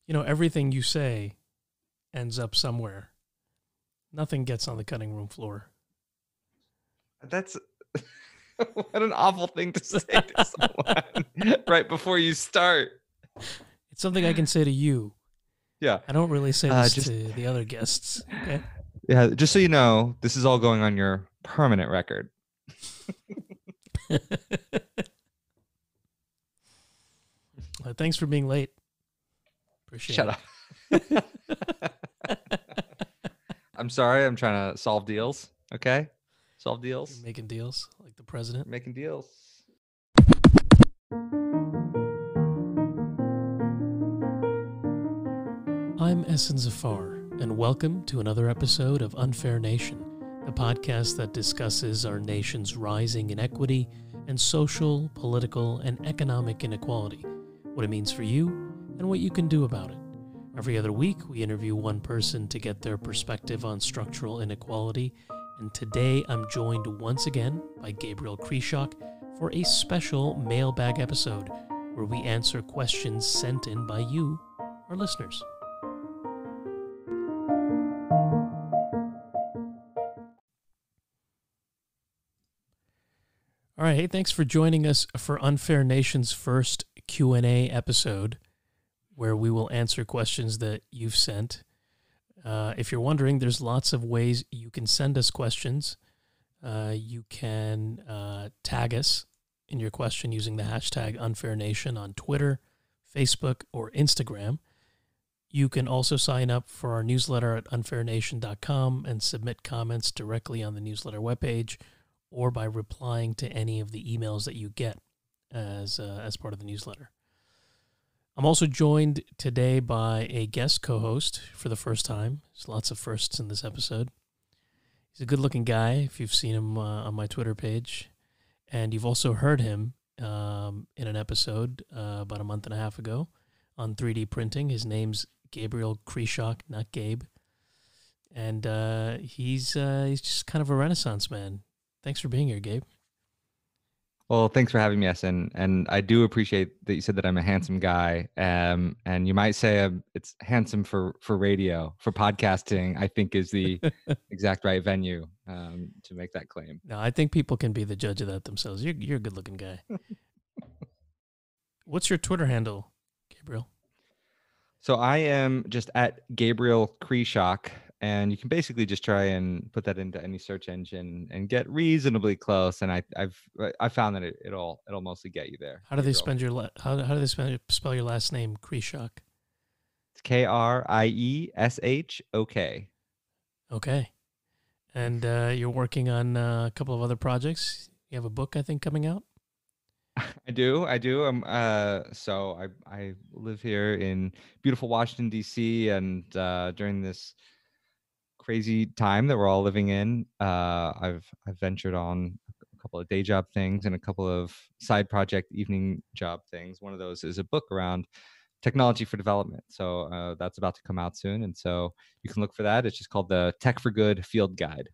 Everything you say ends up somewhere. Nothing gets on the cutting room floor. That's what an awful thing to say to someone right before you start. It's something I can say to you. Yeah. I don't really say this to the other guests. Okay. Yeah. Just so you know, this is all going on your permanent record. Thanks for being late. Appreciate Shut it. up. I'm sorry. I'm trying to solve deals. Okay. Solve deals. You're making deals like the president. Making deals. I'm Essen Zafar, and welcome to another episode of UnfairNation, the podcast that discusses our nation's rising inequity and social, political, and economic inequality, what it means for you, and what you can do about it. Every other week, we interview one person to get their perspective on structural inequality, and today I'm joined once again by Gabriel Krishock for a special Mailbag episode where we answer questions sent in by you, our listeners. All right, hey, thanks for joining us for Unfair Nation's first Q&A episode, where we will answer questions that you've sent. If you're wondering, there's lots of ways you can send us questions. You can tag us in your question using the hashtag UnfairNation on Twitter, Facebook, or Instagram. You can also sign up for our newsletter at unfairnation.com and submit comments directly on the newsletter webpage, or by replying to any of the emails that you get as part of the newsletter. I'm also joined today by a guest co-host for the first time. There's lots of firsts in this episode. He's a good-looking guy, if you've seen him on my Twitter page. And you've also heard him in an episode about a month and a half ago on 3D printing. His name's Gabriel Krishock, not Gabe. And he's just kind of a Renaissance man. Thanks for being here, Gabe. Well, thanks for having me, Essen. And I do appreciate that you said that I'm a handsome guy. And you might say it's handsome for radio, for podcasting, I think is the exact right venue to make that claim. No, I think people can be the judge of that themselves. You're a good-looking guy. What's your Twitter handle, Gabriel? So I am just at Gabriel Krishock. And you can basically just try and put that into any search engine and get reasonably close. And I've found that it'll mostly get you there. How do they spell your last name, Krishock? It's Krieshok. Okay. And you're working on a couple of other projects. You have a book, I think, coming out. I do. So I live here in beautiful Washington, D.C. And during this crazy time that we're all living in, I've ventured on a couple of day job things and a couple of side project evening job things. One of those is a book around technology for development. So that's about to come out soon, and so you can look for that. It's just called the Tech for Good Field Guide.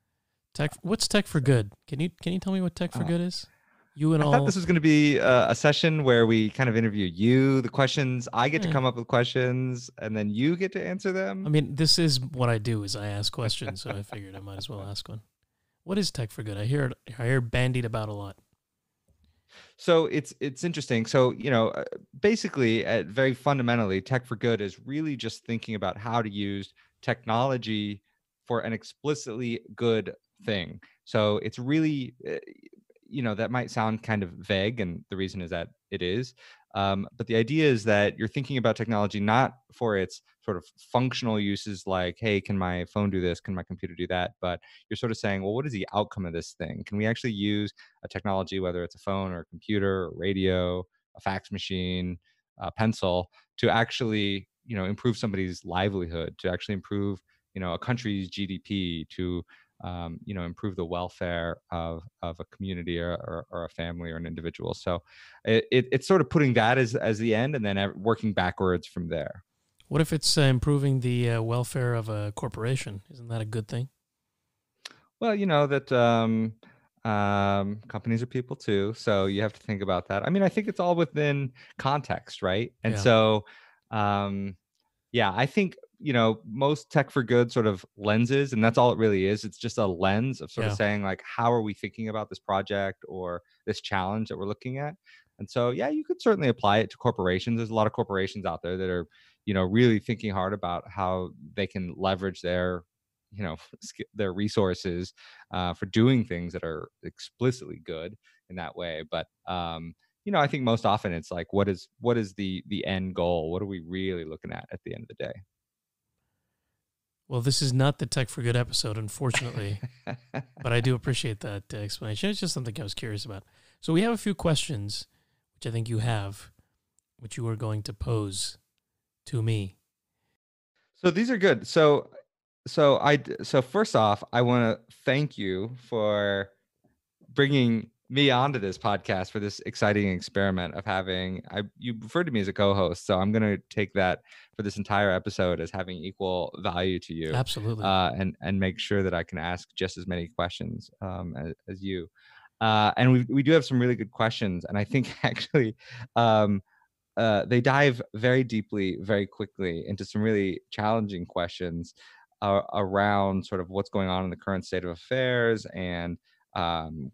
What's Tech for Good? Can you tell me what Tech for Good is? I thought this was going to be a session where we kind of interview you, the questions. I get to come up with questions, and then you get to answer them. I mean, this is what I do: is I ask questions. So I figured I might as well ask one. What is Tech for Good? I hear bandied about a lot. So it's interesting. So basically, very fundamentally, Tech for Good is really just thinking about how to use technology for an explicitly good thing. So it's really that might sound kind of vague, and the reason is that it is. But the idea is that you're thinking about technology not for its sort of functional uses like, hey, can my phone do this? Can my computer do that? But you're sort of saying, well, what is the outcome of this thing? Can we actually use a technology, whether it's a phone or a computer or radio, a fax machine, a pencil, to actually, improve somebody's livelihood, to actually improve, a country's GDP, to improve the welfare of a community or a family or an individual. So it's sort of putting that as the end, and then working backwards from there. What if it's improving the welfare of a corporation? Isn't that a good thing? Well, that companies are people too, so you have to think about that. I mean, I think it's all within context, right? And so Yeah, I think, most tech for good sort of lenses, and that's all it really is. It's just a lens of sort of Yeah, saying like, how are we thinking about this project or this challenge that we're looking at? And so, yeah, you could certainly apply it to corporations. There's a lot of corporations out there that are, really thinking hard about how they can leverage their, their resources for doing things that are explicitly good in that way. But I think most often it's like, what is the end goal? What are we really looking at the end of the well, this is not the Tech for Good episode, unfortunately, day? but I do appreciate that explanation. It's just something I was curious about. So we have a few questions, which I think you have, which you are going to pose to me. So these are good. So first off, I want to thank you for bringing me onto this podcast for this exciting experiment of having you referred to me as a co-host, so I'm going to take that for this entire episode as having equal value to you, Absolutely. and make sure that I can ask just as many questions as you. And we do have some really good questions, and I think actually they dive very deeply, very quickly into some really challenging questions around sort of what's going on in the current state of affairs and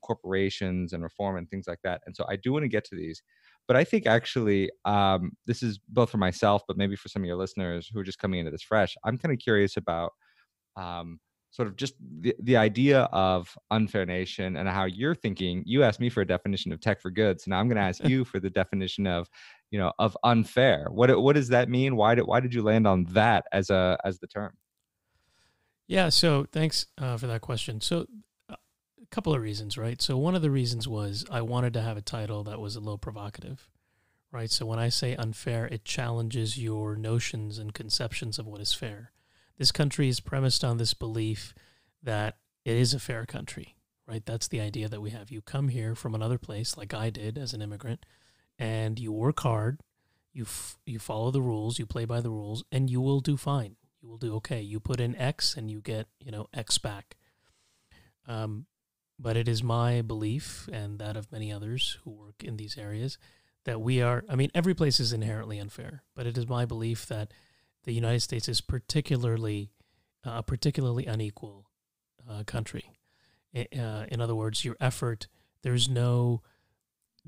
corporations and reform and things like that. And so I do want to get to these. But I think actually, this is both for myself, but maybe for some of your listeners who are just coming into this fresh. I'm kind of curious about um, sort of just the idea of unfair nation and how you're thinking. You asked me for a definition of tech for good, so now I'm going to ask you for the definition of of unfair. What does that mean? Why did you land on that as the term? Yeah, so thanks for that question. So a couple of reasons, right? So one of the reasons was I wanted to have a title that was a little provocative, right? So when I say unfair, it challenges your notions and conceptions of what is fair. This country is premised on this belief that it is a fair country, right? That's the idea that we have. You come here from another place, like I did as an immigrant, and you work hard, you follow the rules, you play by the rules, and you will do fine. You will do okay. You put in X, and you get X back. Um, but it is my belief, and that of many others who work in these areas, that we are. I mean, every place is inherently unfair, but it is my belief that the United States is particularly a particularly unequal country. In other words, your effort, there's no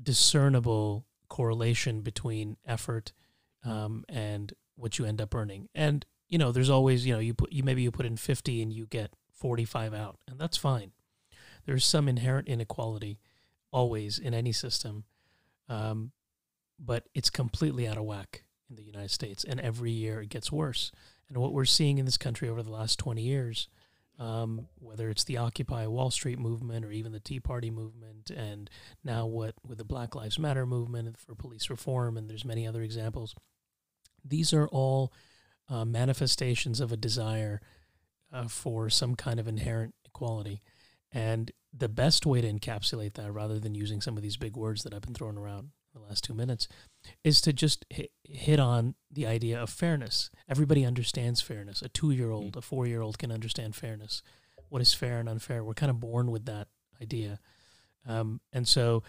discernible correlation between effort and what you end up earning. And there's always maybe you put in 50 and you get 45 out, and that's fine. There's some inherent inequality always in any system, but it's completely out of whack in the United States, and every year it gets worse. And what we're seeing in this country over the last 20 years, whether it's the Occupy Wall Street movement or even the Tea Party movement, and now with the Black Lives Matter movement for police reform, and there's many other examples, these are all manifestations of a desire for some kind of inherent equality. And the best way to encapsulate that, rather than using some of these big words that I've been throwing around in the last 2 minutes, is to just hit on the idea of fairness. Everybody understands fairness. A 2-year-old, a 4-year-old can understand fairness. What is fair and unfair? We're kind of born with that idea. And so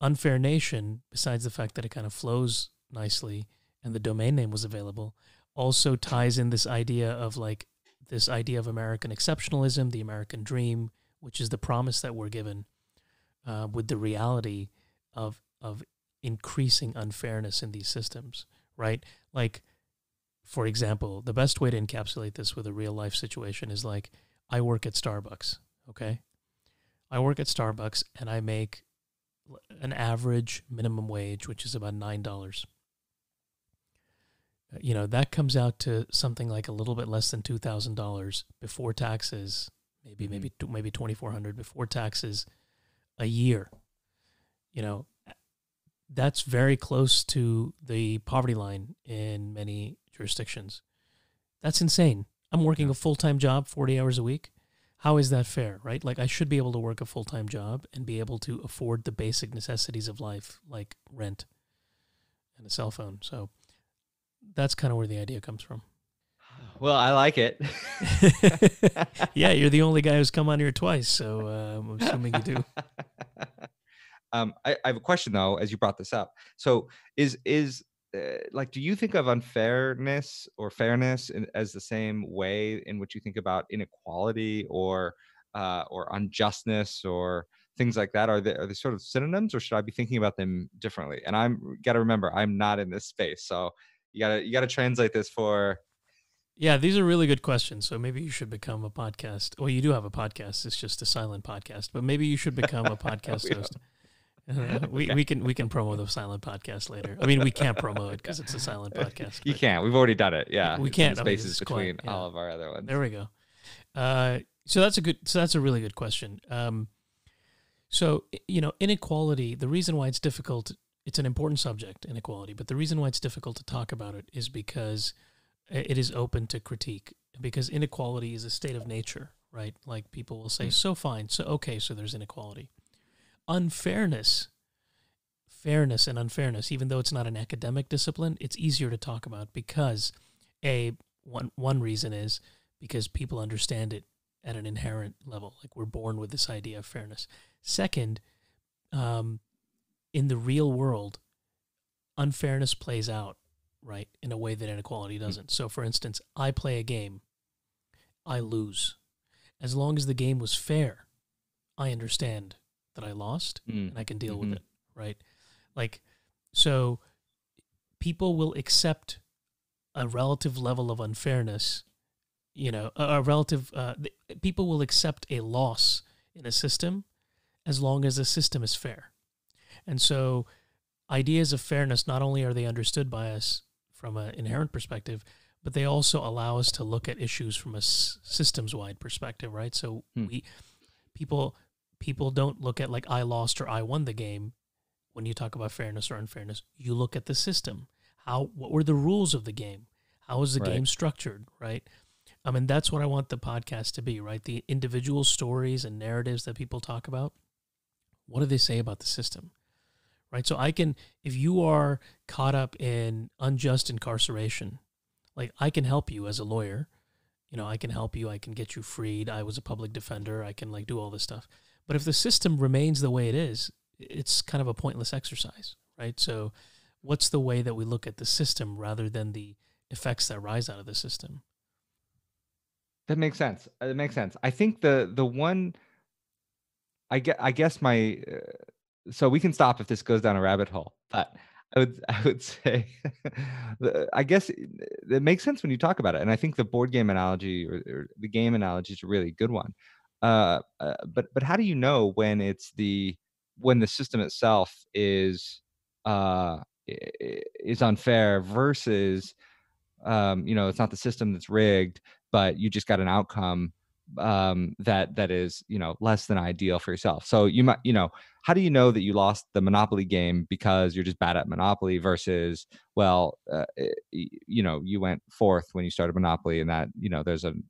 Unfair Nation, besides the fact that it kind of flows nicely and the domain name was available, also ties in this idea of American exceptionalism, the American dream, which is the promise that we're given, with the reality of increasing unfairness in these systems, right? Like, for example, the best way to encapsulate this with a real life situation is like, I work at Starbucks, okay? I work at Starbucks and I make an average minimum wage, which is about $9. That comes out to something like a little bit less than $2,000 before taxes, maybe $2,400 before taxes a year. That's very close to the poverty line in many jurisdictions. That's insane. I'm working a full-time job, 40 hours a week. How is that fair, right? Like, I should be able to work a full-time job and be able to afford the basic necessities of life, like rent and a cell phone. So that's kind of where the idea comes from. Well, I like it. Yeah, you're the only guy who's come on here twice, so I'm assuming you do. I have a question though, as you brought this up. So is like, do you think of unfairness or fairness as the same way in which you think about inequality or unjustness or things like that? Are they sort of synonyms, or should I be thinking about them differently? And I'm got to remember, I'm not in this space, so you gotta translate this for. Yeah, these are really good questions. So maybe you should become a podcast. Well, you do have a podcast. It's just a silent podcast. But maybe you should become a podcast host. Okay. We can promo the silent podcast later. I mean, we can't promo it because it's a silent podcast. You can't. We've already done it. Yeah, we it's can't. in I mean, spaces it's between quiet. Yeah. all of our other ones. There we go. So that's a really good question. So inequality. The reason why it's difficult. It's an important subject, inequality. But the reason why it's difficult to talk about it is because it is open to critique. Because inequality is a state of nature, right? Like people will say, so fine, so okay, so there's inequality. Unfairness, fairness and unfairness, even though it's not an academic discipline, it's easier to talk about because one reason is because people understand it at an inherent level. Like we're born with this idea of fairness. Second, in the real world, unfairness plays out, right, in a way that inequality doesn't. So for instance, I play a game, I lose. As long as the game was fair, I understand that I lost and I can deal with it, right? Like, so people will accept a relative level of unfairness, people will accept a loss in a system as long as the system is fair. And so ideas of fairness, not only are they understood by us from an inherent perspective, but they also allow us to look at issues from a systems-wide perspective, right? So people don't look at like I lost or I won the game when you talk about fairness or unfairness. You look at the system. What were the rules of the game? How was the game structured, right? I mean, that's what I want the podcast to be, right? The individual stories and narratives that people talk about. What do they say about the system, right? So if you are caught up in unjust incarceration, like I can help you as a lawyer, I can help you, I can get you freed. I was a public defender. I can like do all this stuff. But if the system remains the way it is, it's kind of a pointless exercise, right? So what's the way that we look at the system rather than the effects that rise out of the system? That makes sense. It makes sense. I think the one, I guess my, so we can stop if this goes down a rabbit hole, but I would say, I guess it makes sense when you talk about it, and I think the board game analogy or the game analogy is a really good one. But how do you know when when the system itself is unfair versus it's not the system that's rigged, but you just got an outcome that is less than ideal for yourself. So you might how do you know that you lost the Monopoly game because you're just bad at Monopoly versus you went fourth when you started Monopoly, and that there's an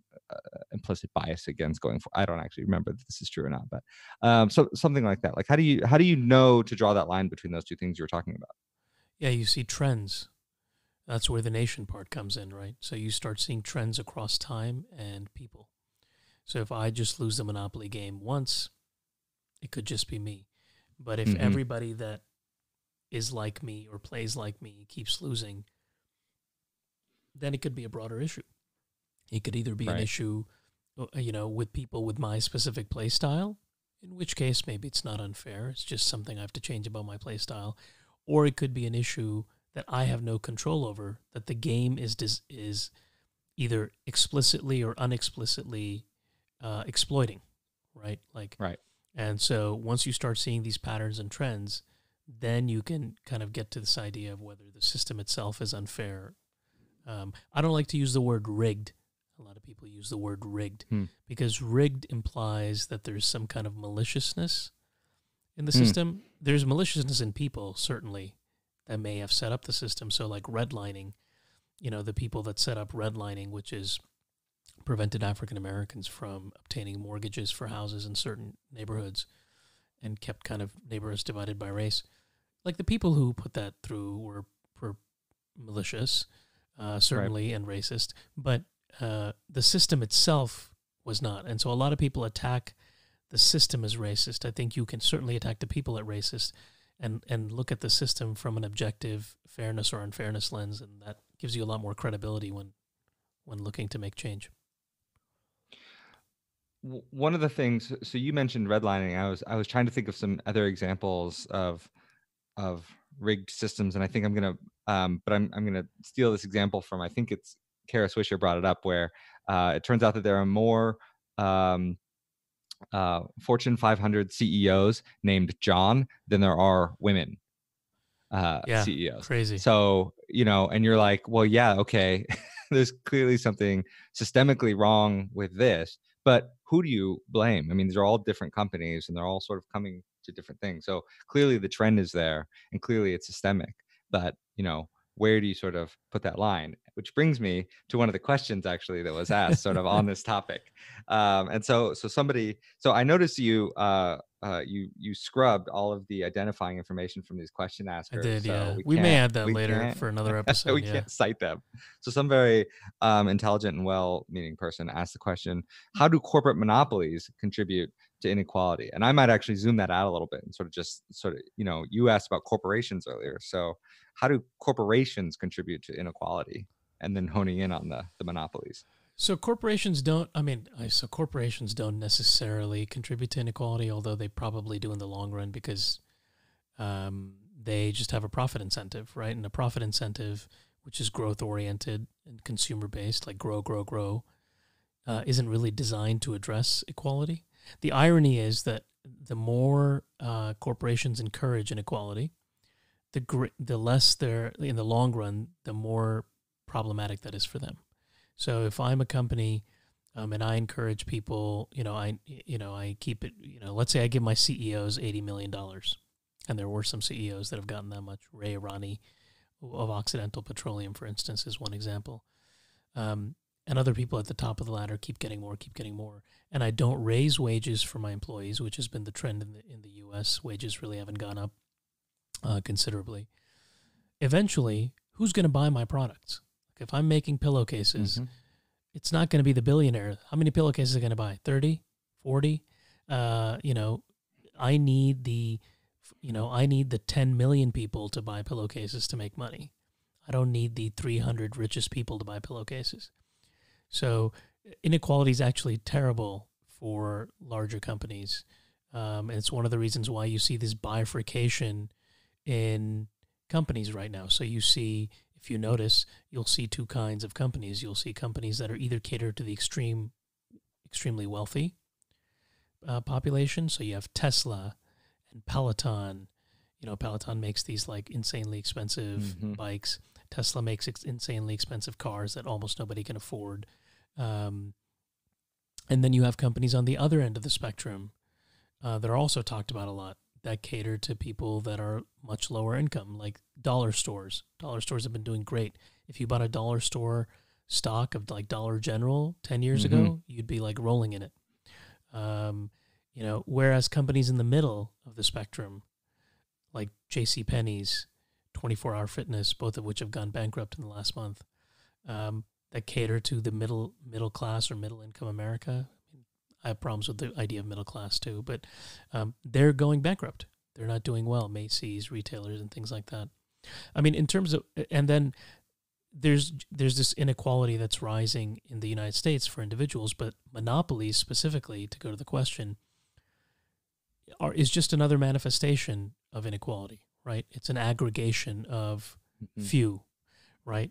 implicit bias against going for. I don't actually remember if this is true or not, but so something like that. Like how do you know to draw that line between those two things you were talking about? Yeah, you see trends. That's where the nation part comes in, right? So you start seeing trends across time and people. So if I just lose the Monopoly game once, it could just be me. But if everybody that is like me or plays like me keeps losing, then it could be a broader issue. It could either be an issue, with people with my specific play style, in which case maybe it's not unfair. It's just something I have to change about my play style. Or it could be an issue that I have no control over, that the game is either explicitly or unexplicitly exploiting, right? And so once you start seeing these patterns and trends, then you can kind of get to this idea of whether the system itself is unfair. I don't like to use the word rigged. A lot of people use the word rigged because rigged implies that there's some kind of maliciousness in the system. There's maliciousness in people, certainly, that may have set up the system. So like redlining, the people that set up redlining, which is prevented African Americans from obtaining mortgages for houses in certain neighborhoods and kept kind of neighborhoods divided by race. Like the people who put that through were malicious, certainly, and racist, but the system itself was not. And so a lot of people attack the system as racist. I think you can certainly attack the people at racist. and look at the system from an objective fairness or unfairness lens, and that gives you a lot more credibility when looking to make change. One of the things, so you mentioned redlining. I was trying to think of some other examples of rigged systems, and I think I'm gonna but I'm gonna steal this example from, I think it's Kara Swisher brought it up, where it turns out that there are more Fortune 500 CEOs named John than there are women Yeah, CEOs. crazy. So, and you're like, well, yeah, okay, there's clearly something systemically wrong with this, but who do you blame? I mean, these are all different companies and they're all sort of coming to different things. So clearly the trend is there and clearly it's systemic, but where do you sort of put that line? Which brings me to one of the questions actually that was asked sort of on this topic. And so I noticed you scrubbed all of the identifying information from these question askers. I did, so yeah. we We may can't, add that later for another episode. we can't cite them. So some very intelligent and well-meaning person asked the question, how do corporate monopolies contribute to inequality? And I might actually zoom that out a little bit and you asked about corporations earlier. So how do corporations contribute to inequality? And then honing in on the monopolies. So corporations don't necessarily contribute to inequality, although they probably do in the long run, because they just have a profit incentive, right? And a profit incentive, which is growth oriented and consumer based, like grow, isn't really designed to address equality. The irony is that the more corporations encourage inequality, the less they're, in the long run, the more problematic that is for them. So if I'm a company and I encourage people, I keep it, let's say I give my CEOs $80 million, and there were some CEOs that have gotten that much. Ray Irani of Occidental Petroleum, for instance, is one example. And other people at the top of the ladder keep getting more. And I don't raise wages for my employees, which has been the trend in the U.S. Wages really haven't gone up considerably. Eventually, who's going to buy my products? If I'm making pillowcases, it's not going to be the billionaire. How many pillowcases are going to buy? 30, 40? I need the 10 million people to buy pillowcases to make money. I don't need the 300 richest people to buy pillowcases. So inequality is actually terrible for larger companies. And it's one of the reasons why you see this bifurcation in companies right now. So you see, if you notice, you'll see two kinds of companies. You'll see companies that are either catered to the extremely wealthy population. So you have Tesla and Peloton. Peloton makes these like insanely expensive bikes. Tesla makes insanely expensive cars that almost nobody can afford. And then you have companies on the other end of the spectrum that are also talked about a lot, that cater to people that are much lower income, like dollar stores. Dollar stores have been doing great. If you bought a dollar store stock of like Dollar General 10 years ago, you'd be like rolling in it. Whereas companies in the middle of the spectrum, like JCPenney's, 24 Hour Fitness, both of which have gone bankrupt in the last month, that cater to the middle class or middle income America. I have problems with the idea of middle class too, but they're going bankrupt. They're not doing well. Macy's, retailers, and things like that. I mean, in terms of, and then there's this inequality that's rising in the United States for individuals, but monopolies specifically, to go to the question, is just another manifestation of inequality, right? It's an aggregation of few, right?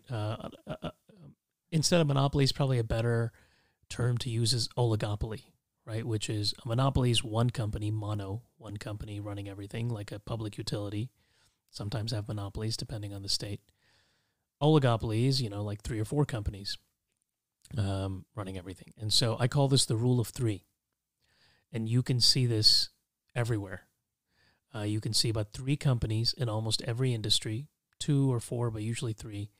Instead of monopoly is probably a better term to use is oligopoly, right? Which is a monopoly is one company, one company running everything, like a public utility. Sometimes have monopolies depending on the state. Oligopoly is, like 3 or 4 companies running everything. And so I call this the rule of 3. And you can see this everywhere. You can see about 3 companies in almost every industry, 2 or 4, but usually 3,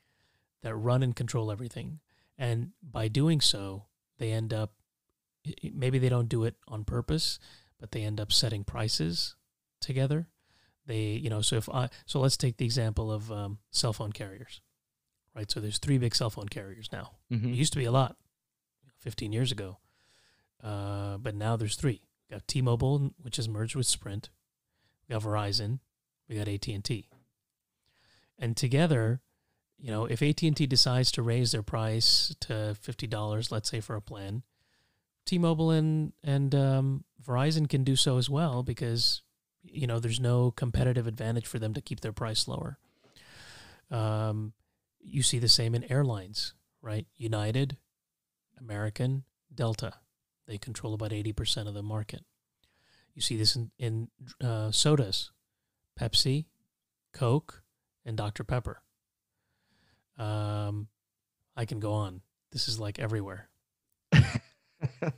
that run and control everything. And by doing so, they end up, maybe they don't do it on purpose, but they end up setting prices together. They, so let's take the example of cell phone carriers, right? So there's 3 big cell phone carriers now. It used to be a lot 15 years ago, but now there's 3. We got T-Mobile, which has merged with Sprint. We got Verizon, we got AT&T. And together, if AT&T decides to raise their price to $50, let's say, for a plan, T-Mobile and Verizon can do so as well, because there's no competitive advantage for them to keep their price lower. You see the same in airlines, right? United, American, Delta, they control about 80% of the market. You see this in sodas, Pepsi, Coke, and Dr. Pepper. I can go on. This is like everywhere.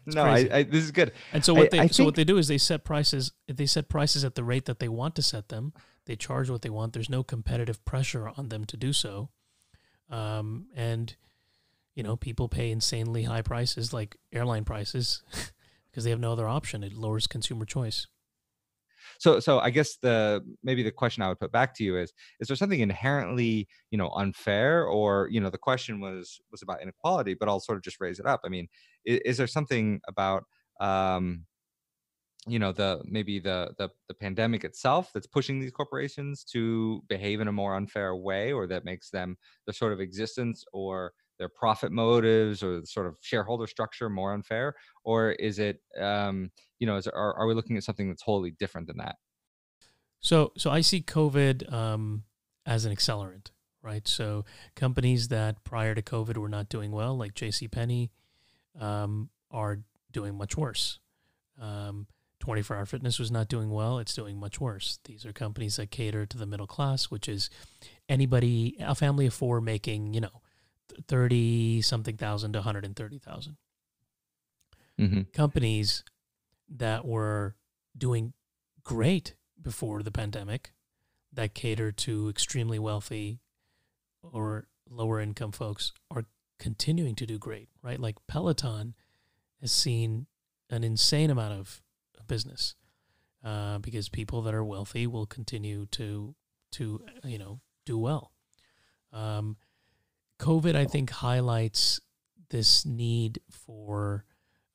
No, this is good. And so what they do is they set prices. They set prices at the rate that they want to set them. They charge what they want. There's no competitive pressure on them to do so. And people pay insanely high prices, like airline prices, because they have no other option. It lowers consumer choice. So I guess maybe the question I would put back to you is there something inherently, unfair, or, the question was about inequality, but I'll sort of just raise it up. I mean, is there something about, the pandemic itself that's pushing these corporations to behave in a more unfair way, or that makes them, their sort of existence or their profit motives or the sort of shareholder structure more unfair? Or is it, are we looking at something that's wholly different than that? So I see COVID as an accelerant, right? So companies that prior to COVID were not doing well, like JCPenney, are doing much worse. 24 Hour Fitness was not doing well. It's doing much worse. These are companies that cater to the middle class, which is anybody, a family of four making, 30-something thousand to 130,000. Mm-hmm. Companies that were doing great before the pandemic, that cater to extremely wealthy or lower income folks, are continuing to do great, right? Like Peloton has seen an insane amount of business because people that are wealthy will continue to do well. COVID, I think, highlights this need for,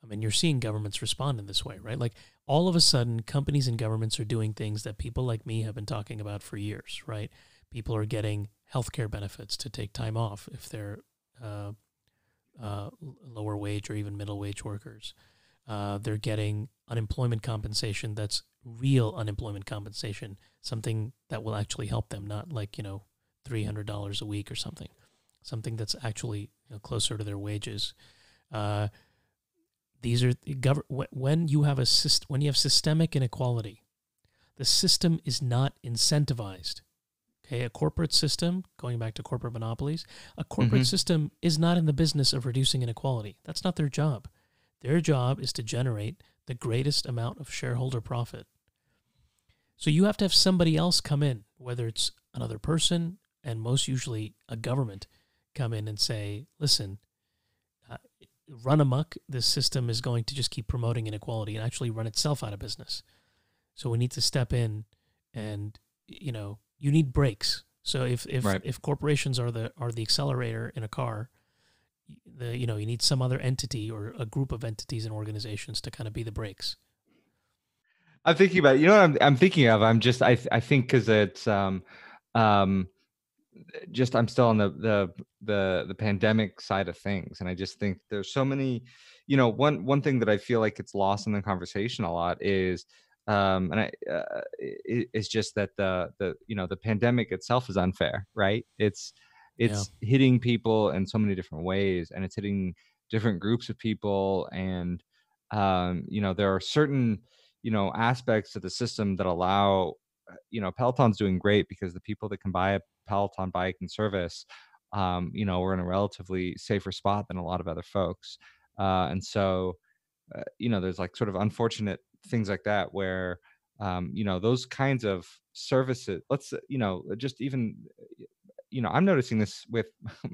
you're seeing governments respond in this way, right? Like all of a sudden, companies and governments are doing things that people like me have been talking about for years, right? People are getting healthcare benefits to take time off if they're lower wage or even middle wage workers. They're getting unemployment compensation that's real unemployment compensation, something that will actually help them, not like, $300 a week or something that's actually closer to their wages. These are when you have systemic inequality, the system is not incentivized. Okay, a corporate system, going back to corporate monopolies, a corporate system is not in the business of reducing inequality. That's not their job. Their job is to generate the greatest amount of shareholder profit. So you have to have somebody else come in, whether it's another person and most usually a government, come in and say, listen, run amok. This system is going to just keep promoting inequality and actually run itself out of business. So we need to step in, and you need brakes. So if corporations are the accelerator in a car, you need some other entity or a group of entities and organizations to kind of be the brakes. I'm thinking about, what I'm thinking of. I think because it's just, I'm still on the pandemic side of things, and I just think there's so many, one thing that I feel like it's lost in the conversation a lot is, it's just that the pandemic itself is unfair, right? It's hitting people in so many different ways, and it's hitting different groups of people, and there are certain aspects of the system that allow, Peloton's doing great because the people that can buy a Peloton bike and service, we're in a relatively safer spot than a lot of other folks. And so, there's like sort of unfortunate things like that where, those kinds of services, just even, I'm noticing this with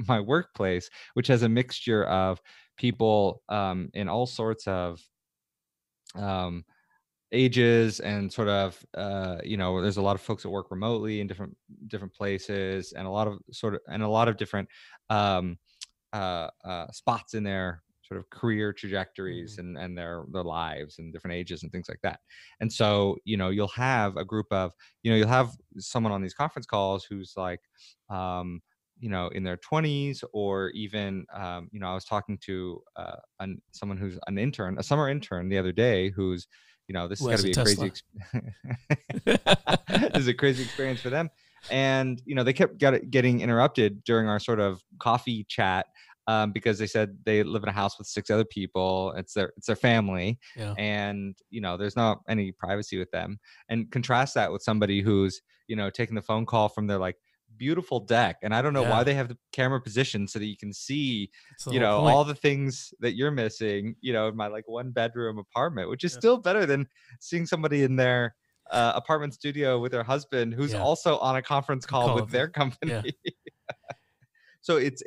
my workplace, which has a mixture of people in all sorts of ages, and sort of, there's a lot of folks that work remotely in different places, and a lot of different spots in their sort of career trajectories and their lives and different ages and things like that. And so, you'll have a group of, you'll have someone on these conference calls who's like, in their 20s, or even, I was talking to someone who's an intern, a summer intern the other day, who's, this Who has got has to a be a crazy, Tesla? this is a crazy experience for them. And, they kept getting interrupted during our sort of coffee chat, because they said they live in a house with 6 other people. It's their family. Yeah. And, there's not any privacy with them. And contrast that with somebody who's, taking the phone call from their like beautiful deck. And I don't know why Yeah. they have the camera positioned so that you can see, That's the whole point. all the things that you're missing, in my like 1-bedroom apartment, which is Yeah. still better than seeing somebody in their apartment studio with their husband who's Yeah. also on a conference call with their company. Yeah. So it's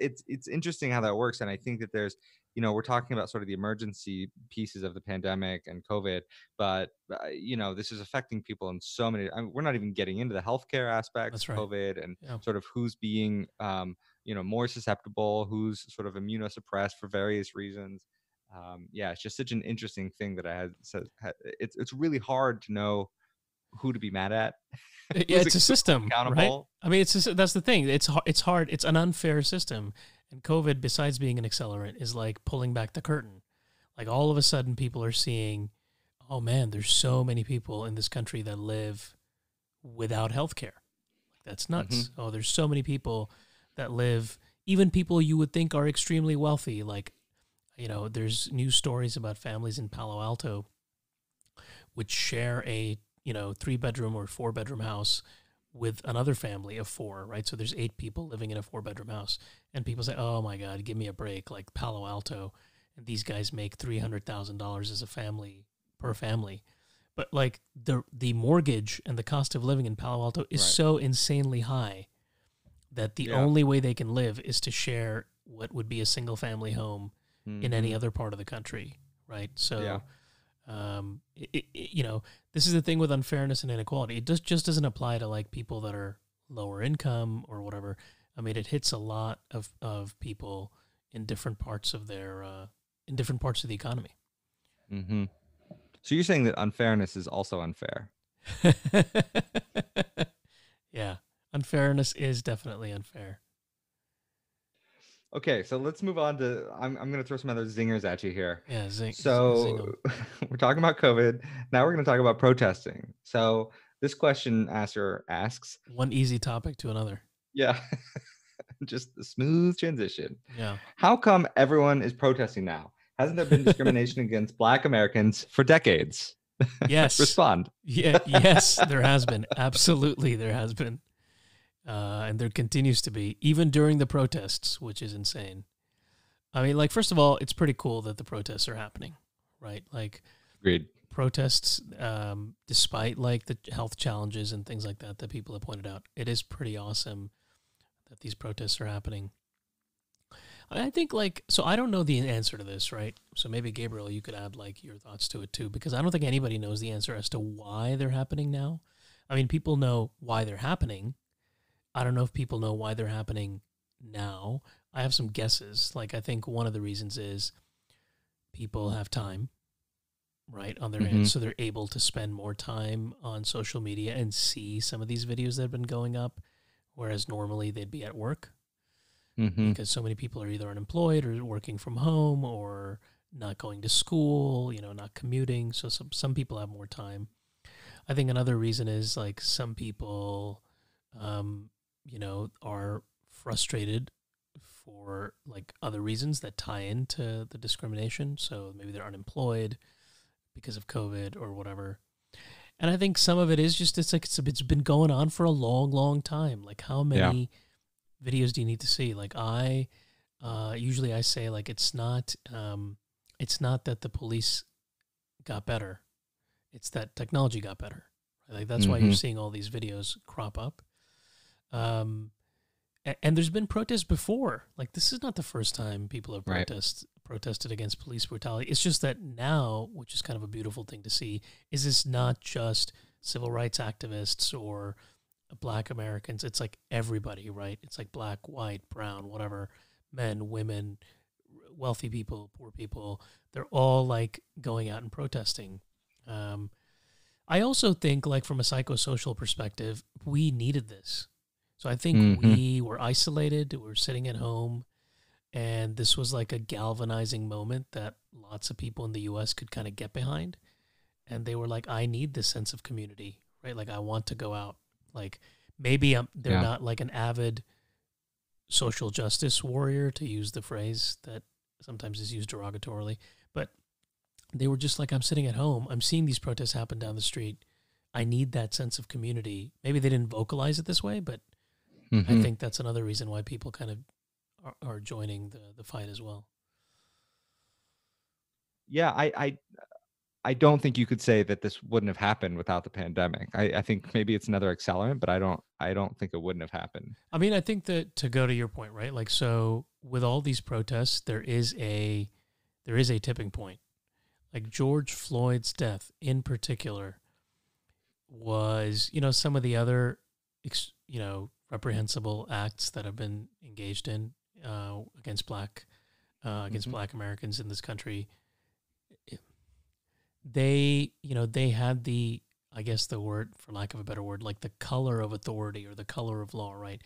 interesting how that works. And I think that there's, we're talking about sort of the emergency pieces of the pandemic and COVID, but this is affecting people in so many. We're not even getting into the healthcare aspects That's of right. COVID and Yeah. sort of who's being more susceptible, who's sort of immunosuppressed for various reasons. It's just such an interesting thing that I had said. It's really hard to know who to be mad at. Yeah, it's a system, right? Accountable. I mean, that's the thing. It's hard. It's an unfair system. And COVID, besides being an accelerant, is like pulling back the curtain. Like all of a sudden people are seeing, oh man, there's so many people in this country that live without health care. That's nuts. Oh, there's so many people that live, even people you would think are extremely wealthy. Like, there's news stories about families in Palo Alto which share a 3-bedroom or 4-bedroom house with another family of 4, right? So there's 8 people living in a 4-bedroom house. And people say, oh my God, give me a break, like Palo Alto. And these guys make $300,000 as a family, per family. But like the mortgage and the cost of living in Palo Alto is so insanely high that the only way they can live is to share what would be a single family home in any other part of the country, right? So this is the thing with unfairness and inequality. It just doesn't apply to like people that are lower income or whatever. I mean, it hits a lot of people in different parts of their in different parts of the economy. So you're saying that unfairness is also unfair? Yeah, unfairness is definitely unfair. Okay, so let's move on to, I'm going to throw some other zingers at you here. Yeah, so we're talking about COVID. Now we're going to talk about protesting. So this question asker asks, one easy topic to another. Yeah, just a smooth transition. Yeah. How come everyone is protesting now? Hasn't there been discrimination against Black Americans for decades? Yes. Respond. Yeah. Yes, there has been. Absolutely, there has been. And there continues to be, even during the protests, which is insane. I mean, like, first of all, it's pretty cool that the protests are happening, right? Like, agreed. Protests, despite like the health challenges and things like that people have pointed out, it is pretty awesome that these protests are happening. I think so I don't know the answer to this, right? So maybe Gabriel, you could add like your thoughts to it too, because I don't think anybody knows the answer as to why they're happening now. I mean, people know why they're happening. I don't know if people know why they're happening now. I have some guesses. Like, I think one of the reasons is people have time, right, on their hands, so they're able to spend more time on social media and see some of these videos that have been going up, whereas normally they'd be at work because so many people are either unemployed or working from home or not going to school, not commuting. So some people have more time. I think another reason is like some people are frustrated for like other reasons that tie into the discrimination. So maybe they're unemployed because of COVID or whatever. And I think some of it is just, it's been going on for a long, long time. Like, how many videos do you need to see? Like, usually I say like, it's not that the police got better. It's that technology got better. Like, that's why you're seeing all these videos crop up. And there's been protests before. Like, this is not the first time people have protested against police brutality. It's just that now, which is kind of a beautiful thing to see, is this not just civil rights activists or Black Americans. It's like everybody, right? It's like black, white, brown, whatever, men, women, wealthy people, poor people, they're all like going out and protesting. Um, I also think, like, from a psychosocial perspective, we needed this. So I think Hmm. we were isolated, we were sitting at home, and this was like a galvanizing moment that lots of people in the US could kind of get behind. And they were like, I need this sense of community, right? Like, I want to go out. Like, maybe they're Yeah. not like an avid social justice warrior, to use the phrase that sometimes is used derogatorily, but they were just like, I'm sitting at home, I'm seeing these protests happen down the street. I need that sense of community. Maybe they didn't vocalize it this way, but I Hmm. think that's another reason why people kind of are joining the fight as well. Yeah, I don't think you could say that this wouldn't have happened without the pandemic. I think maybe it's another accelerant, but I don't think it wouldn't have happened. I mean, I think that, to go to your point, right? Like, so with all these protests, there is a tipping point. Like, George Floyd's death in particular was, some of the other, reprehensible acts that have been engaged in against Hmm. Black Americans in this country. They had the, I guess the word, for lack of a better word, like the color of authority or the color of law, right?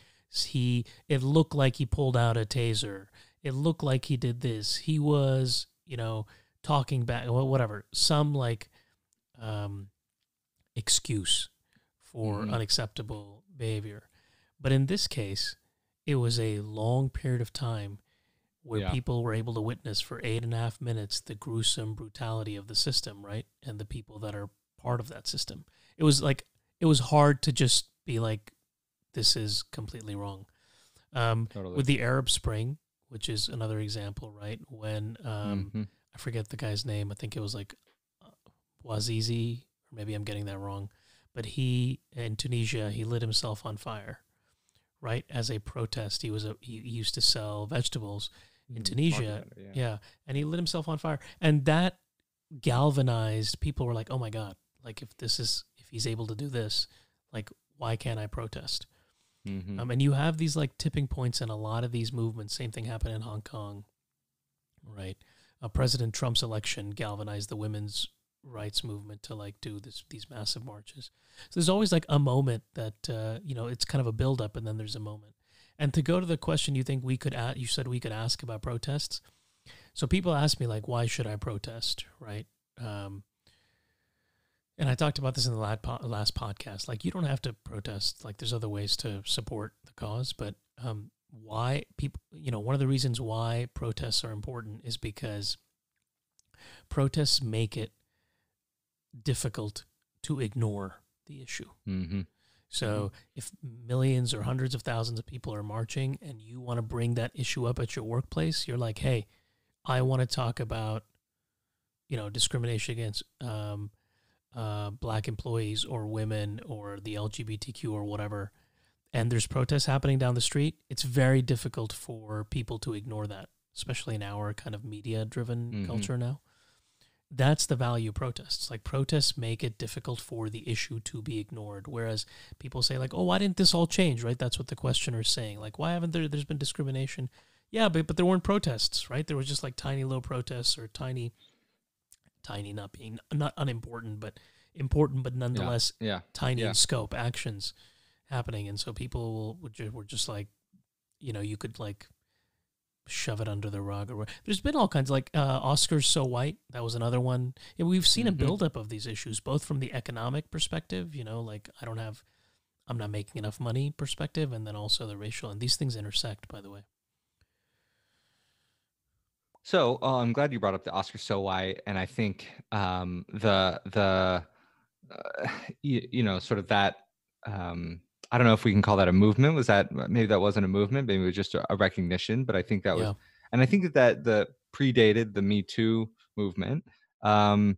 It looked like he pulled out a taser. It looked like he did this. He was, talking back, well, whatever, some like um, excuse for Hmm. unacceptable behavior. But in this case, it was a long period of time where Yeah. people were able to witness for 8.5 minutes the gruesome brutality of the system, right? And the people that are part of that system. It was like, it was hard to just be like, this is completely wrong. Totally. With the Arab Spring, which is another example, right? When Hmm. I forget the guy's name, I think it was like Bouazizi, or maybe I'm getting that wrong, but he, in Tunisia, he lit himself on fire, right? As a protest. He used to sell vegetables in Market Tunisia. vendor. Yeah. Yeah. And he lit himself on fire. And that galvanized people. Were like, oh my God, like, if he's able to do this, like, why can't I protest? Hmm. And you have these like tipping points in a lot of these movements. Same thing happened in Hong Kong, right? President Trump's election galvanized the women's rights movement to like do these massive marches. So there's always like a moment that it's kind of a buildup, and then there's a moment. And to go to the question, you think we could you said we could ask about protests. So people ask me like, why should I protest, right? Um, and I talked about this in the last podcast. Like, you don't have to protest. Like, there's other ways to support the cause, but why people, one of the reasons why protests are important is because protests make it difficult to ignore the issue. Hmm. Hmm. So if millions or hundreds of thousands of people are marching and you want to bring that issue up at your workplace, you're like, hey, I want to talk about, discrimination against black employees or women or the LGBTQ or whatever, and there's protests happening down the street. It's very difficult for people to ignore that, especially in our kind of media-driven Hmm. culture now. That's the value of protests. Like, protests make it difficult for the issue to be ignored. Whereas people say like, oh, why didn't this all change? Right? That's what the questioner is saying. Like, why haven't there's been discrimination? Yeah, but there weren't protests, right? There was just like tiny little protests, or tiny, not being not unimportant, but important, but Yeah. nonetheless Yeah. tiny in Yeah. scope actions happening. And so people were just like, you could like shove it under the rug. Or there's been all kinds of like Oscars So White. That was another one. Yeah, we've seen a Hmm. buildup of these issues, both from the economic perspective, like I'm not making enough money perspective, and then also the racial. And these things intersect, by the way. So I'm glad you brought up the Oscar so white, and I think the sort of that I don't know if we can call that a movement. Was that maybe that wasn't a movement? Maybe it was just a recognition. But I think that was, Yeah. and I think that the predated the Me Too movement. Um,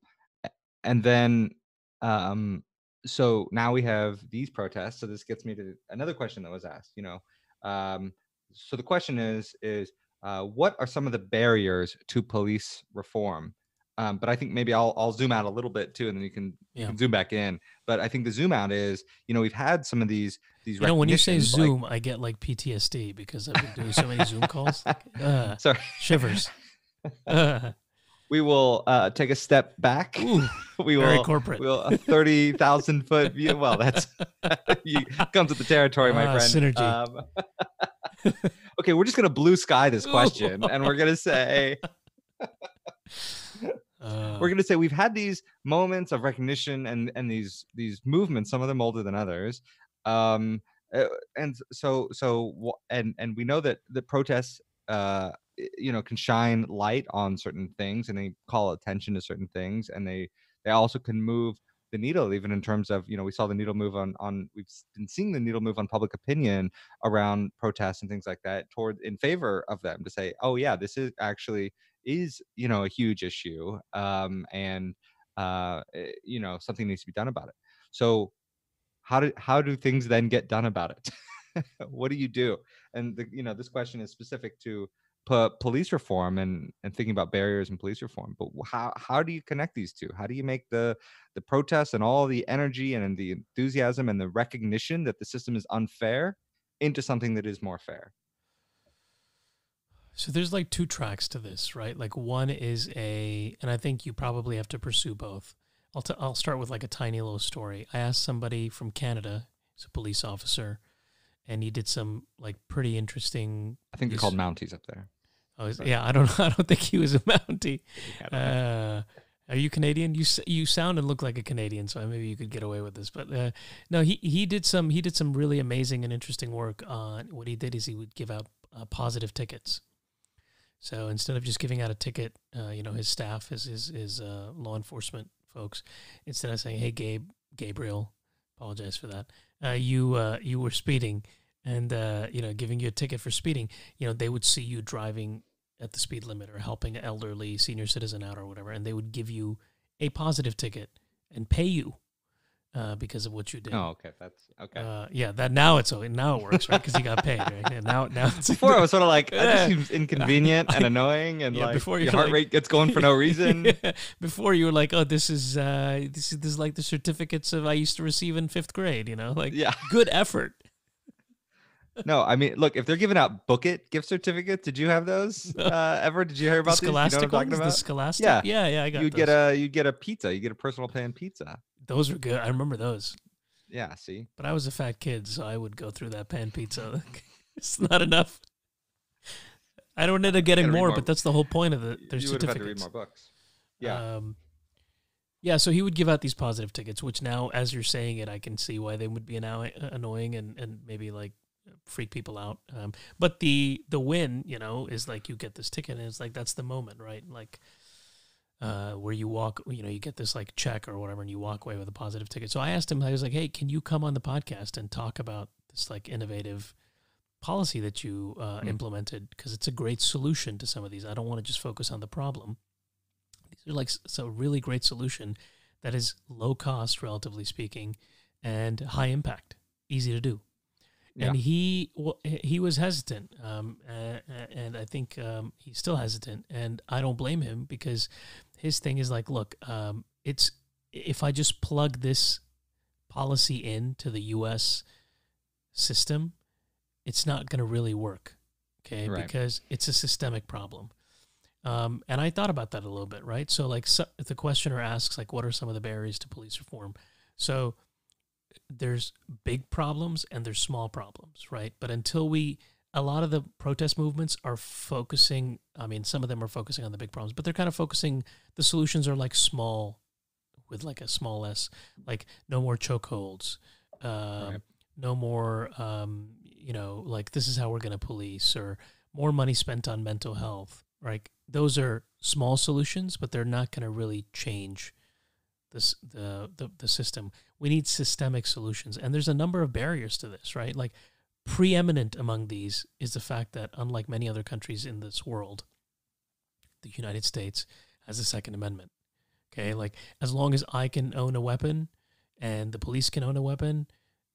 and then um, so now we have these protests. So this gets me to another question that was asked. Um, so the question is what are some of the barriers to police reform? But I think maybe I'll zoom out a little bit too, and then you Yeah. can zoom back in. But I think the zoom out is, we've had some of these When you say recognitions, like, Zoom, I get like PTSD because I've been doing so many Zoom calls. Like, sorry. shivers. We will take a step back. Ooh, we very will corporate. we'll a 30,000-foot view. Well, that's you comes with the territory, my friend. Synergy. Okay, we're just gonna blue sky this question, Ooh. and we're gonna say we've had these moments of recognition and these movements, some of them older than others, and and we know that the protests can shine light on certain things, and they call attention to certain things, and they also can move the needle, even in terms of, we saw the needle move on we've been seeing the needle move on public opinion around protests and things like that, toward in favor of them, to say, oh yeah, this is actually a huge issue, and something needs to be done about it. So how do things then get done about it? What do you do? And this question is specific to police reform, and thinking about barriers in police reform. But how do you connect these two? How do you make the protests and all the energy and the enthusiasm and the recognition that the system is unfair into something that is more fair? So there's like two tracks to this, right? Like one is and I think you probably have to pursue both. I'll start with like a tiny little story. I asked somebody from Canada, he's a police officer, and he did some like pretty interesting. I think they're called Mounties up there. Oh, yeah. I don't think he was a Mountie. Are you Canadian? You sound and look like a Canadian, so maybe you could get away with this. But no, he did some really amazing and interesting work on. What he did is he would give out positive tickets. So instead of just giving out a ticket, his staff, his law enforcement folks, instead of saying, "Hey, Gabriel, apologize for that. You were speeding," and giving you a ticket for speeding, they would see you driving at the speed limit or helping an elderly senior citizen out or whatever, and they would give you a positive ticket and pay you because of what you did. Oh, okay, that's okay. Yeah, now it works, right? Because you got paid, right? And now it's before I was sort of like, that seems inconvenient and annoying, and like before your heart rate gets going for no reason. Yeah. Before you were like, oh, this is like the certificates I used to receive in 5th grade, good effort. No, I mean, look, if they're giving out Book It gift certificates, did you have those ever? Did you hear about the Scholastic these? You know what I'm talking about? The Scholastic? Yeah, I got those. You'd get a pizza. You get a personal pan pizza. Those were good. I remember those. Yeah, see? But I was a fat kid, so I would go through that pan pizza. It's not enough. I don't end up getting more, but that's the whole point of it. There's certificates. You would have had to read more books. Yeah. Yeah, so he would give out these positive tickets, which now, as you're saying it, I can see why they would be annoying and maybe like freak people out. But the win, is like you get this ticket, and it's like that's the moment, right? Like where you walk, you get this like check or whatever, and you walk away with a positive ticket. So I asked him, I was like, hey, can you come on the podcast and talk about this like innovative policy that you implemented? Because it's a great solution to some of these. I don't want to just focus on the problem. These are like a really great solution that is low cost, relatively speaking, and high impact, easy to do. Yeah. And he was hesitant, and I think he's still hesitant, and I don't blame him, because his thing is like, look, it's if I just plug this policy into the U.S. system, it's not going to really work, okay? Right. Because it's a systemic problem. And I thought about that a little bit, right? So like the questioner asks, like, what are some of the barriers to police reform? So there's big problems and there's small problems, right? But a lot of the protest movements are focusing, some of them are focusing on the big problems, but they're kind of focusing, the solutions are like small, with like a small s, like no more chokeholds, right. No more, like this is how we're going to police, or more money spent on mental health, right? Those are small solutions, but they're not going to really change the system. We need systemic solutions, and there's a number of barriers to this, right? Like preeminent among these is the fact that, unlike many other countries in this world, the United States has a Second Amendment. Okay, like as long as I can own a weapon and the police can own a weapon,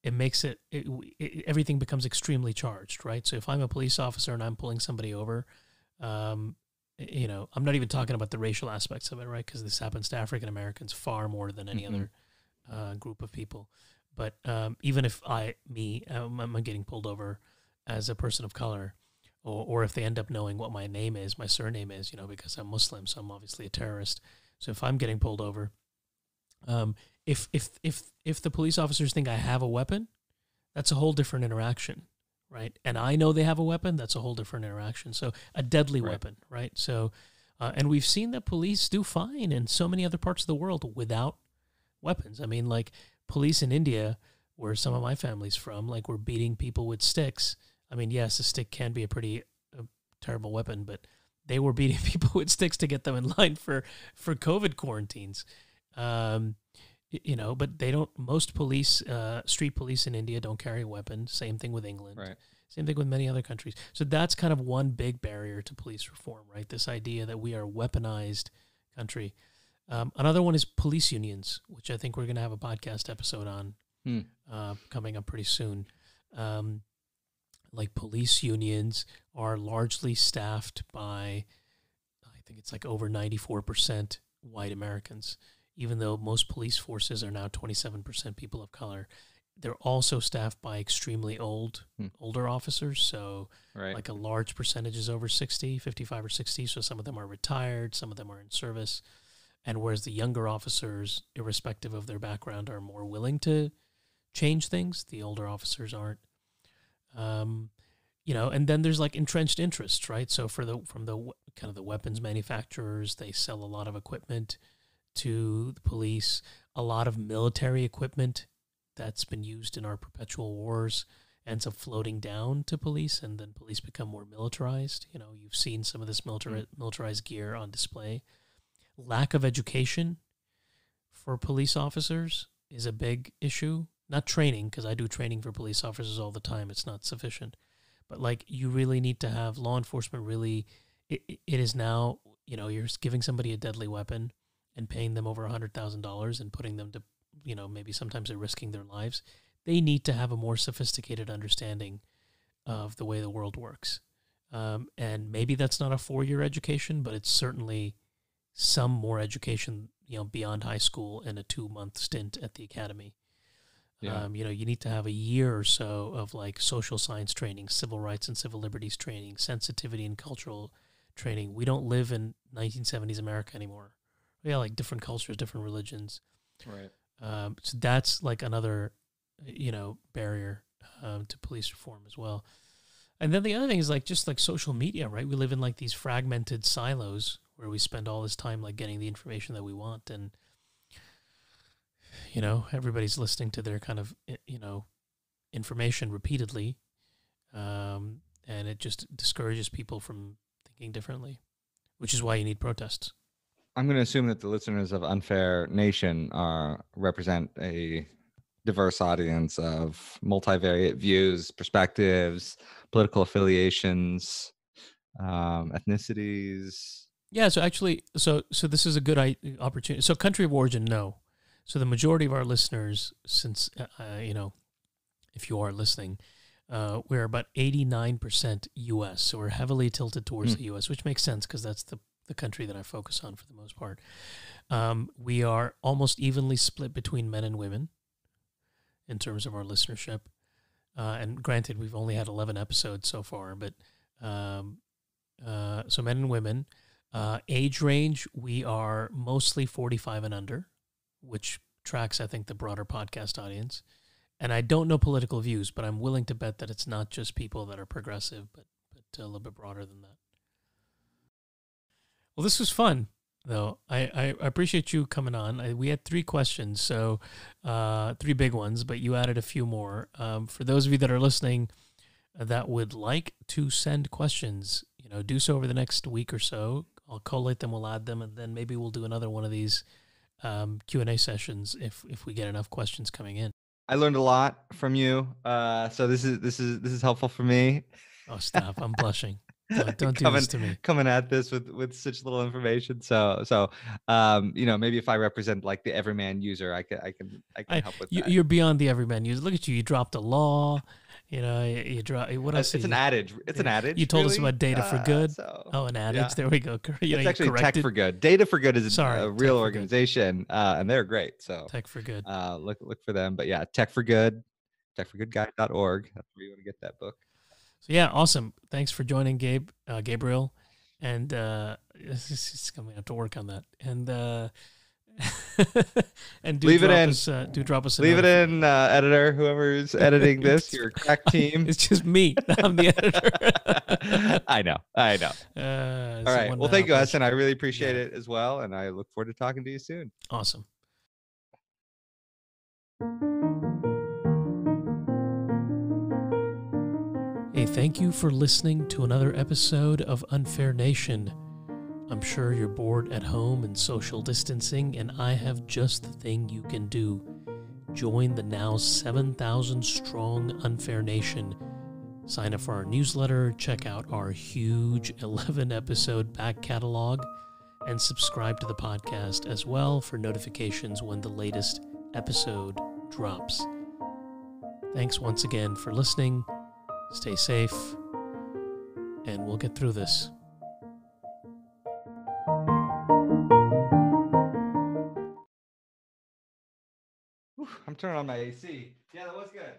it makes everything becomes extremely charged, right? So if I'm a police officer and I'm pulling somebody over, I'm not even talking about the racial aspects of it, right? Because this happens to African Americans far more than any other group of people. But even if I'm getting pulled over as a person of color, or if they end up knowing what my name is, my surname is, because I'm Muslim, so I'm obviously a terrorist. So if I'm getting pulled over, if the police officers think I have a weapon, that's a whole different interaction, right? And I know they have a weapon, that's a whole different interaction. So a deadly weapon, right? So, and we've seen that police do fine in so many other parts of the world without weapons. I mean, like police in India, where some of my family's from, like were beating people with sticks. I mean, yes, a stick can be a pretty terrible weapon, but they were beating people with sticks to get them in line for COVID quarantines. But they don't, most police, street police in India don't carry a weapon. Same thing with England. Right. Same thing with many other countries. So that's kind of one big barrier to police reform, right? This idea that we are a weaponized country. Another one is police unions, which I think we're going to have a podcast episode on coming up pretty soon. Like police unions are largely staffed by, I think it's like over 94% white Americans, even though most police forces are now 27% people of color. They're also staffed by extremely older officers. So like a large percentage is over 60, 55 or 60. So some of them are retired, some of them are in service. And whereas the younger officers, irrespective of their background, are more willing to change things, the older officers aren't. And then there's like entrenched interests, right? So from the kind of the weapons manufacturers, they sell a lot of equipment to the police, a lot of military equipment that's been used in our perpetual wars ends up floating down to police, and then police become more militarized. You've seen some of this militarized gear on display. Lack of education for police officers is a big issue. Not training, because I do training for police officers all the time. It's not sufficient. But like you really need to have law enforcement really, it is now, you're giving somebody a deadly weapon and paying them over $100,000 and putting them to, maybe sometimes they're risking their lives. They need to have a more sophisticated understanding of the way the world works. And maybe that's not a 4-year education, but it's certainly some more education, beyond high school and a 2-month stint at the academy. Yeah. You need to have a year or so of like social science training, civil rights and civil liberties training, sensitivity and cultural training. We don't live in 1970s America anymore. We have like different cultures, different religions. Right. So that's like another, barrier to police reform as well. And then the other thing is like just like social media, right? We live in like these fragmented silos where we spend all this time like getting the information that we want, and everybody's listening to their kind of, information repeatedly. And it just discourages people from thinking differently, which is why you need protests. I'm going to assume that the listeners of Unfair Nation represent a diverse audience of multivariate views, perspectives, political affiliations, ethnicities. Yeah, so actually, so this is a good opportunity. So country of origin, no. So the majority of our listeners, since, if you are listening, we're about 89% U.S., so we're heavily tilted towards the U.S., which makes sense because that's the country that I focus on for the most part. We are almost evenly split between men and women in terms of our listenership. And granted, we've only had 11 episodes so far, but so men and women. Age range, we are mostly 45 and under, which tracks, I think, the broader podcast audience. And I don't know political views, but I'm willing to bet that it's not just people that are progressive, but a little bit broader than that. Well, this was fun, though. I appreciate you coming on. We had 3 questions, so 3 big ones, but you added a few more. For those of you that are listening that would like to send questions, do so over the next week or so. I'll collate them, we'll add them, and then maybe we'll do another one of these Q&A sessions if we get enough questions coming in. I learned a lot from you, so this is helpful for me. Oh, stop! I'm blushing. Don't do this to me. Coming at this with such little information. So maybe if I represent like the everyman user, I can help with that. You're beyond the everyman user. Look at you. You dropped a law. You drop. What else? It's an adage. It's an adage. You told us about Data for Good. An adage. Yeah. There we go. It's actually Tech for Good. Data for Good is a real organization, and they're great. So Tech for Good. Look for them. But yeah, Tech for Good, techforgoodguide.org. That's where you want to get that book. So yeah, awesome. Thanks for joining, Gabriel, and it's going to have to work on that. And and Leave it in. Do drop us a Leave it note. in, editor. Whoever's editing this, your crack team. It's just me. I'm the editor. I know. All right. Well, thank you, Hassan. I really appreciate it as well, and I look forward to talking to you soon. Awesome. Hey, thank you for listening to another episode of Unfair Nation. I'm sure you're bored at home and social distancing, and I have just the thing you can do. Join the now 7,000 strong Unfair Nation. Sign up for our newsletter, check out our huge 11-episode back catalog, and subscribe to the podcast as well for notifications when the latest episode drops. Thanks once again for listening. Stay safe, and we'll get through this. I'm turning on my AC. Yeah, that was good.